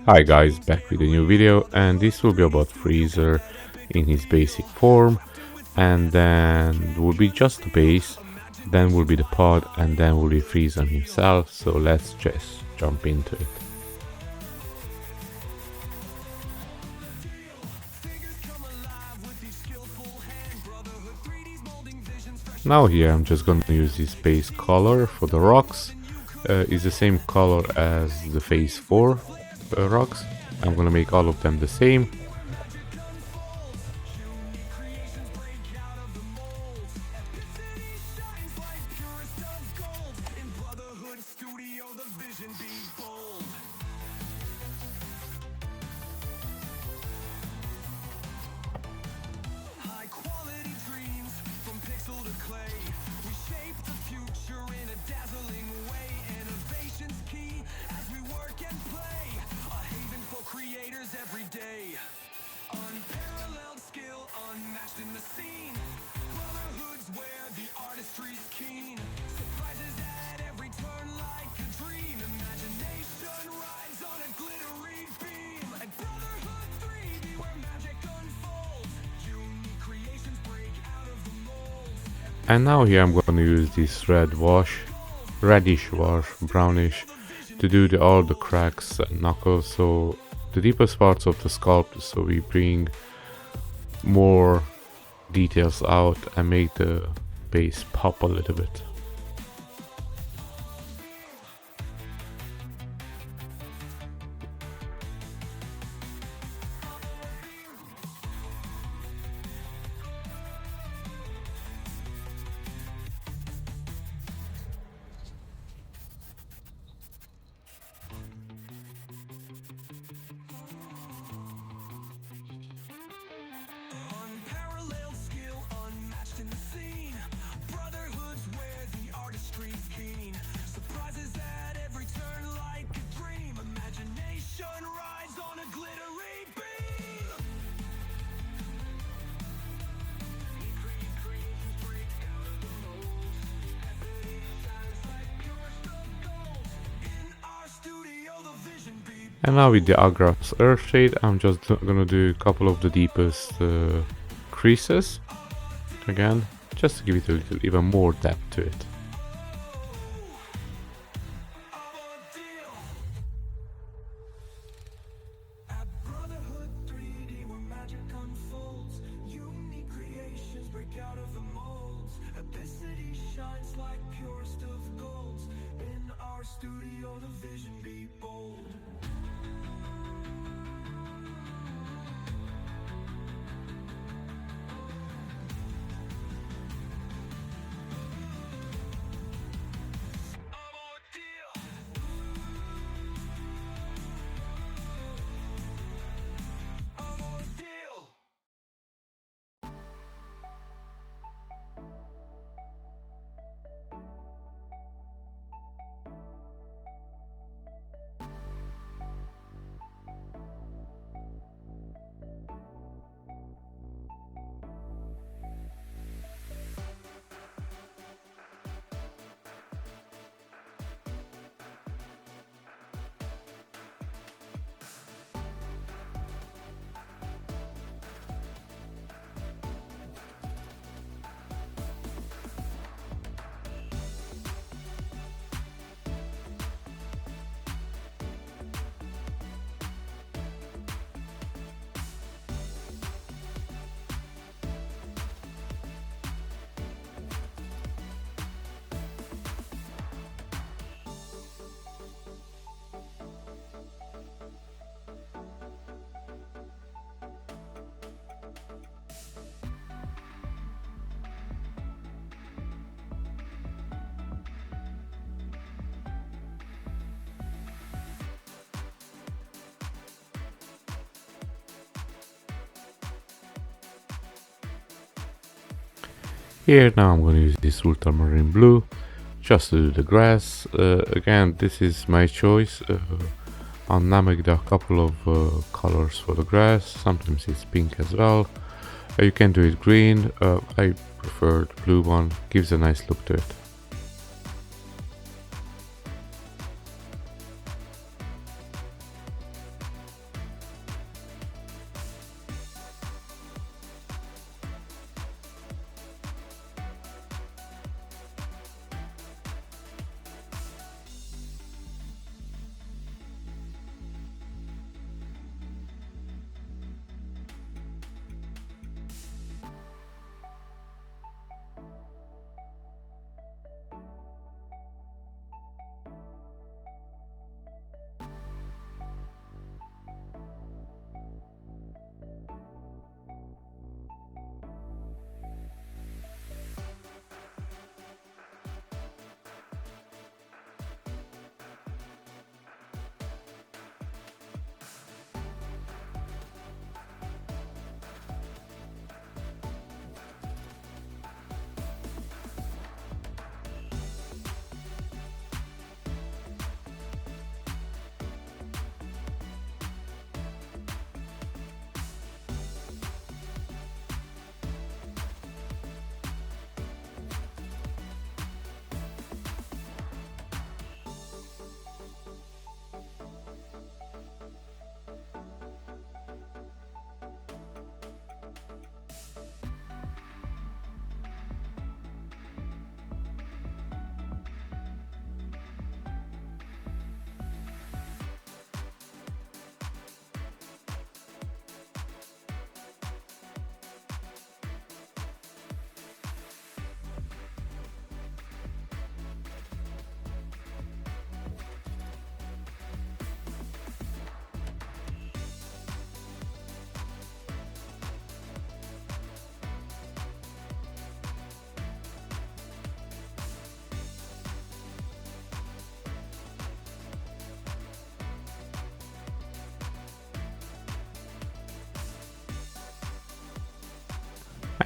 Hi guys, back with a new video, and this will be about Freezer in his basic form, and then will be just the base, then will be the pod, and then will be Freezer himself. So let's just jump into it. Now here I'm just gonna use this base color for the rocks. It's the same color as the phase 4 rocks. I'm gonna make all of them the same. Unparalleled skill, unmatched in the scene. Brotherhood's where the artistry's keen. Surprises at every turn like a dream. Imagination rides on a glittery beam. At Brotherhood 3, be where magic unfolds. Unique creations break out of the molds. And now here I'm going to use this reddish wash, brownish, to do all the cracks and knuckles, so the deepest parts of the sculpt, so we bring more details out and make the base pop a little bit. Unparalleled skill, unmatched in the scene. Brotherhood's where the artistry's keen. Surprises at every turn like a dream. Imagination rides on a glittery beam. Creations break out of the molds. Ebony shines like purest of gold. In our studio, the vision be. And now with the Agra's Earthshade, I'm just gonna do a couple of the deepest creases again, just to give it a little even more depth to it. At Brotherhood 3D, where magic unfolds, unique creations break out of the molds. Epicity shines like purest of golds. In our studio, the vision be bold. Here now I'm going to use this ultramarine blue just to do the grass. Again, this is my choice. On Namek there are a couple of colors for the grass, sometimes it's pink as well. You can do it green, I prefer the blue one, gives a nice look to it.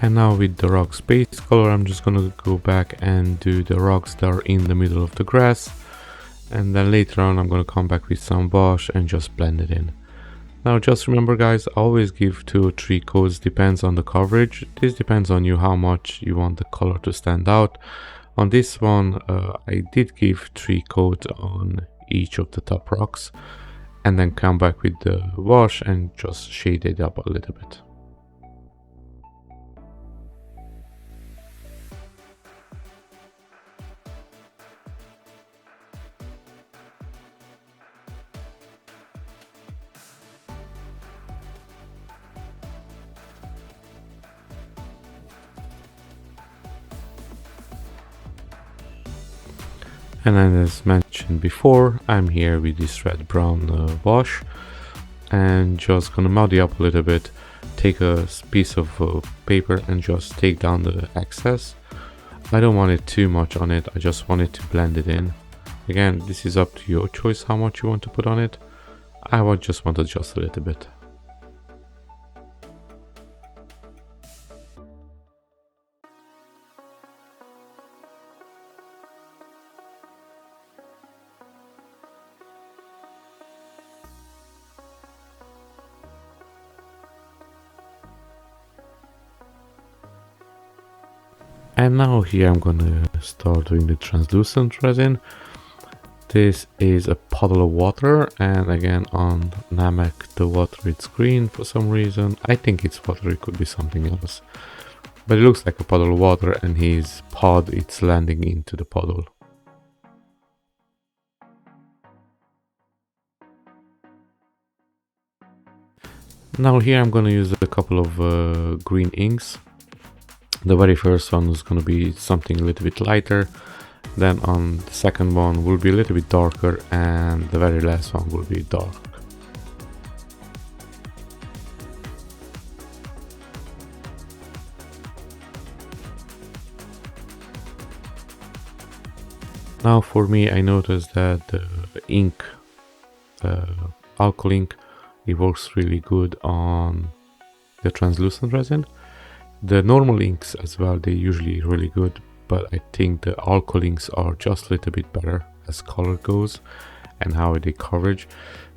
And now with the rocks base color, I'm just gonna go back and do the rocks that are in the middle of the grass. And then later on, I'm gonna come back with some wash and just blend it in. Now just remember guys, always give 2 or 3 coats, depends on the coverage. This depends on you how much you want the color to stand out. On this one, I did give 3 coats on each of the top rocks, and then come back with the wash and just shade it up a little bit. And then as mentioned before, I'm here with this red brown wash, and just gonna muddy up a little bit, take a piece of paper and just take down the excess. I don't want it too much on it, I just want it to blend it in. Again, this is up to your choice how much you want to put on it. I would just want to adjust a little bit. And now here I'm gonna start doing the translucent resin. This is a puddle of water, and again on Namek the water is green for some reason. I think it's water, it could be something else. But it looks like a puddle of water, and his pod, it's landing into the puddle. Now here I'm gonna use a couple of green inks. The very first one is going to be something a little bit lighter, then on the second one will be a little bit darker, and the very last one will be dark. Now for me, I noticed that the ink, alcohol ink, it works really good on the translucent resin. The normal inks as well, they're usually really good, but I think the alcohol inks are just a little bit better as color goes and how they coverage.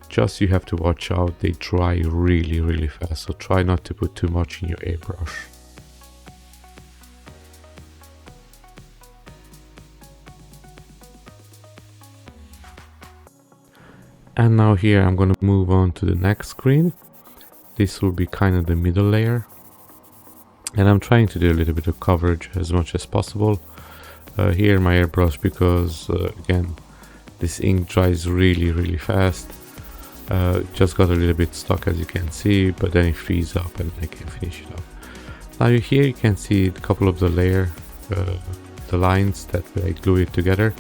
Just you have to watch out, they dry really fast, so try not to put too much in your airbrush. And now here I'm gonna move on to the next screen. This will be kind of the middle layer. And I'm trying to do a little bit of coverage as much as possible. Here my airbrush, because again, this ink dries really fast. Just got a little bit stuck as you can see, but then it frees up and I can finish it up. Now here you can see a couple of the layer, the lines that I glue it together.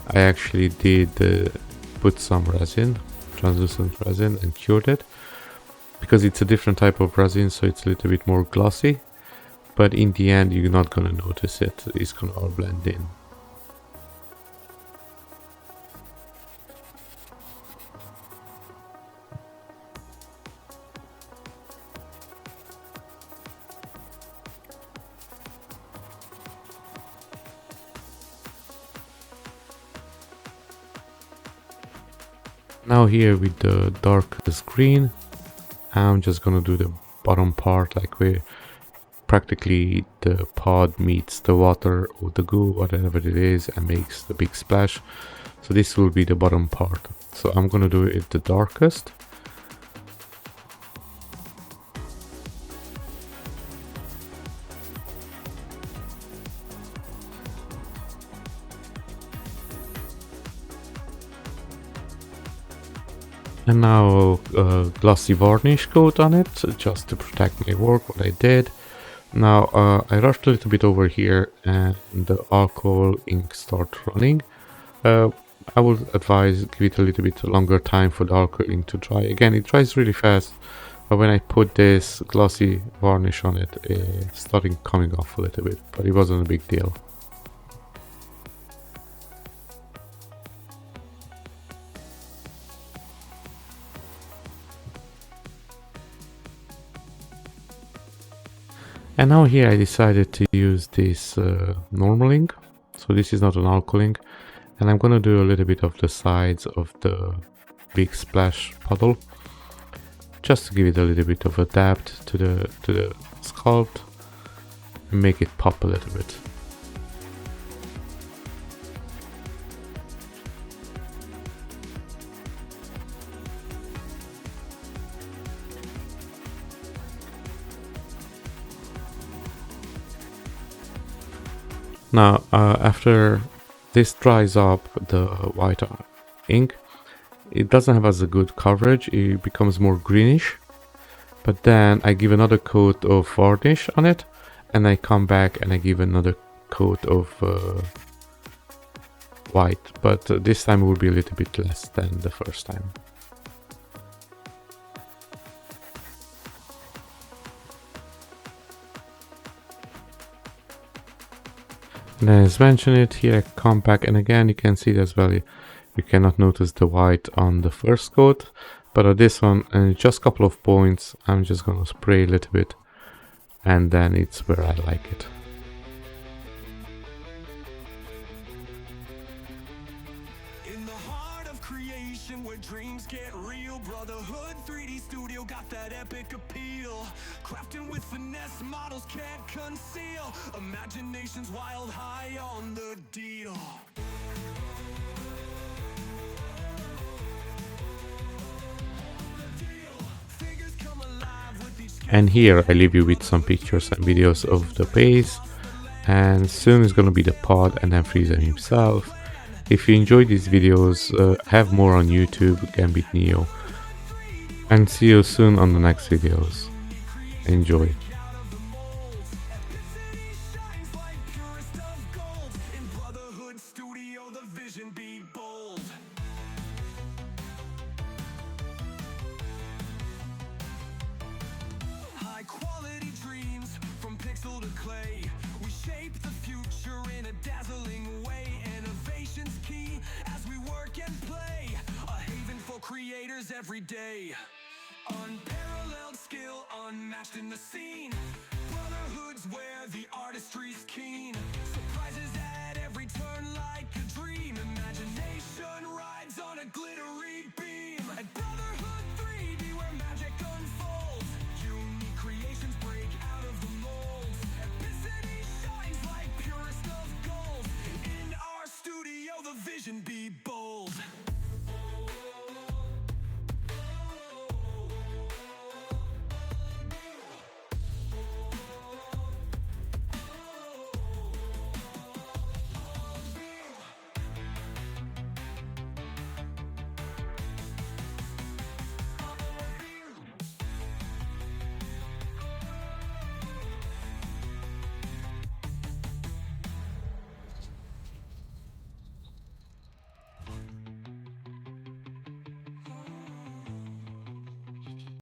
I actually did put some resin, translucent resin, and cured it, because it's a different type of resin, so it's a little bit more glossy. But in the end, you're not gonna notice it. It's gonna all blend in. Now here with the darkest green, I'm just gonna do the bottom part, like where practically the pod meets the water or the goo, whatever it is, and makes the big splash. So this will be the bottom part. So I'm gonna do it the darkest. And now glossy varnish coat on it, just to protect my work, what I did. Now I rushed a little bit over here and the alcohol ink start running. I would advise give it a little bit longer time for the alcohol ink to dry. Again, it dries really fast, but when I put this glossy varnish on it, it started coming off a little bit, but it wasn't a big deal. And now here I decided to use this normal ink. So this is not an alcohol ink. And I'm gonna do a little bit of the sides of the big splash puddle, just to give it a little bit of a depth to the sculpt and make it pop a little bit. Now after this dries up, the white ink, it doesn't have as a good coverage, it becomes more greenish. But then I give another coat of varnish on it, and I come back and I give another coat of white, but this time it will be a little bit less than the first time. And as mentioned it here, I come back, and again you can see it as well, you cannot notice the white on the first coat, but on this one, and just a couple of points, I'm just gonna spray a little bit, and then it's where I like it. In the heart of creation where dreams get real, Brotherhood 3D Studio got that epic appeal. Crafting with finesse, models can't conceal. Imagination's wild high on the deal. Figures come alive with each And here I leave you with some pictures and videos of the base, and soon is gonna be the pod and then Freezer himself. If you enjoyed these videos, have more on YouTube, Gambit Neo, and see you soon on the next videos. Enjoy. out of the molds. Epicity shines like purest of gold. In Brotherhood Studio, the vision be bold. High quality dreams from pixel to clay. We shape the future in a dazzling way. Innovation's key as we work and play. A haven for creators every day. Unparalleled skill, unmatched in the scene. Brotherhood's where the artistry's keen. Surprises at every turn like a dream. Imagination rides on a glittery beam. At Brotherhood 3D where magic unfolds. Unique creations break out of the molds. Epicity shines like purest of gold. In our studio the vision be